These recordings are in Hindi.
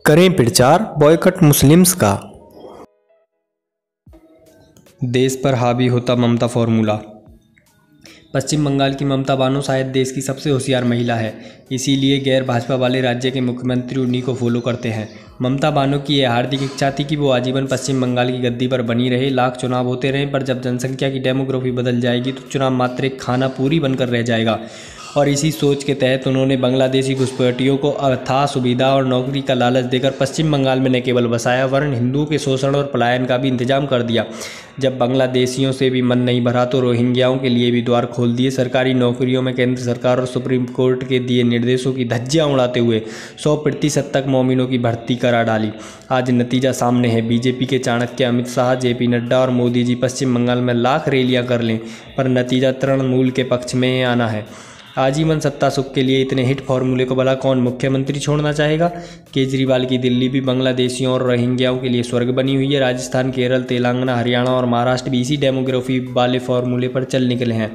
करें प्रचार बॉयकॉट मुस्लिम्स का। देश पर हावी होता ममता फॉर्मूला। पश्चिम बंगाल की ममता बानो शायद देश की सबसे होशियार महिला है, इसीलिए गैर भाजपा वाले राज्य के मुख्यमंत्री उन्हीं को फॉलो करते हैं। ममता बानो की यह हार्दिक इच्छा थी कि वो आजीवन पश्चिम बंगाल की गद्दी पर बनी रहे, लाख चुनाव होते रहें, पर जब जनसंख्या की डेमोग्राफी बदल जाएगी तो चुनाव मात्र एक खाना पूरी बनकर रह जाएगा। और इसी सोच के तहत उन्होंने बांग्लादेशी घुसपैठियों को अथाह सुविधा और नौकरी का लालच देकर पश्चिम बंगाल में न केवल बसाया वरन हिंदुओं के शोषण और पलायन का भी इंतजाम कर दिया। जब बांग्लादेशियों से भी मन नहीं भरा तो रोहिंग्याओं के लिए भी द्वार खोल दिए। सरकारी नौकरियों में केंद्र सरकार और सुप्रीम कोर्ट के दिए निर्देशों की धज्जियां उड़ाते हुए 100% तक मोमिनों की भर्ती करा डाली। आज नतीजा सामने है। बीजेपी के चाणक्य अमित शाह, जेपी नड्डा और मोदी जी पश्चिम बंगाल में लाख रैलियां कर लें, पर नतीजा तृणमूल के पक्ष में आना है। आजीवन सत्ता सुख के लिए इतने हिट फॉर्मूले को भला कौन मुख्यमंत्री छोड़ना चाहेगा। केजरीवाल की दिल्ली भी बांग्लादेशियों और रोहिंग्याओं के लिए स्वर्ग बनी हुई है। राजस्थान, केरल, तेलंगाना, हरियाणा और महाराष्ट्र भी इसी डेमोग्राफी वाले फॉर्मूले पर चल निकले हैं,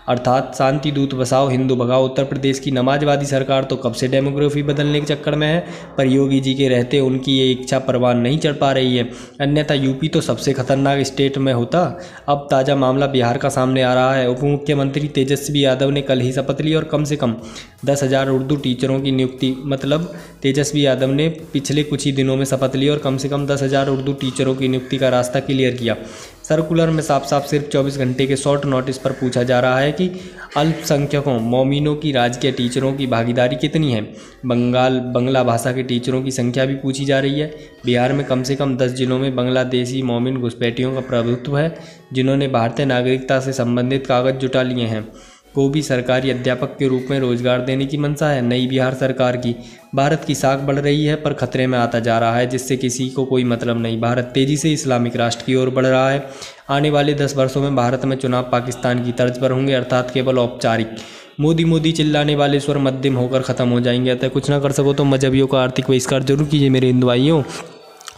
अर्थात शांति दूत बसाओ हिंदू भगाओ। उत्तर प्रदेश की नमाजवादी सरकार तो कब से डेमोग्राफी बदलने के चक्कर में है, पर योगी जी के रहते उनकी ये इच्छा परवान नहीं चढ़ पा रही है, अन्यथा यूपी तो सबसे खतरनाक स्टेट में होता। अब ताज़ा मामला बिहार का सामने आ रहा है। उप मुख्यमंत्री तेजस्वी यादव ने कल ही शपथ ली और कम से कम 10,000 उर्दू टीचरों की नियुक्ति, मतलब तेजस्वी यादव ने पिछले कुछ ही दिनों में शपथ ली और कम से कम 10,000 उर्दू टीचरों की नियुक्ति का रास्ता क्लियर किया। सर्कुलर में साफ साफ सिर्फ 24 घंटे के शॉर्ट नोटिस पर पूछा जा रहा है कि अल्पसंख्यकों मोमिनों की राजकीय टीचरों की भागीदारी कितनी है। बंगला भाषा के टीचरों की संख्या भी पूछी जा रही है। बिहार में कम से कम 10 जिलों में बांग्लादेशी मोमिन घुसपैठियों का प्रभुत्व है, जिन्होंने भारतीय नागरिकता से संबंधित कागज जुटा लिए हैं। को भी सरकारी अध्यापक के रूप में रोजगार देने की मंशा है नई बिहार सरकार की। भारत की साख बढ़ रही है पर खतरे में आता जा रहा है, जिससे किसी को कोई मतलब नहीं। भारत तेजी से इस्लामिक राष्ट्र की ओर बढ़ रहा है। आने वाले 10 वर्षों में भारत में चुनाव पाकिस्तान की तर्ज पर होंगे, अर्थात केवल औपचारिक। मोदी चिल्लाने वाले स्वर मध्यम होकर ख़त्म हो जाएंगे। अतः कुछ ना कर सको तो मजहबियों का आर्थिक बहिष्कार जरूर कीजिए मेरे हिंदू भाइयों,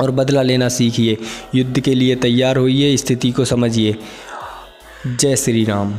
और बदला लेना सीखिए। युद्ध के लिए तैयार होइए, स्थिति को समझिए। जय श्री राम।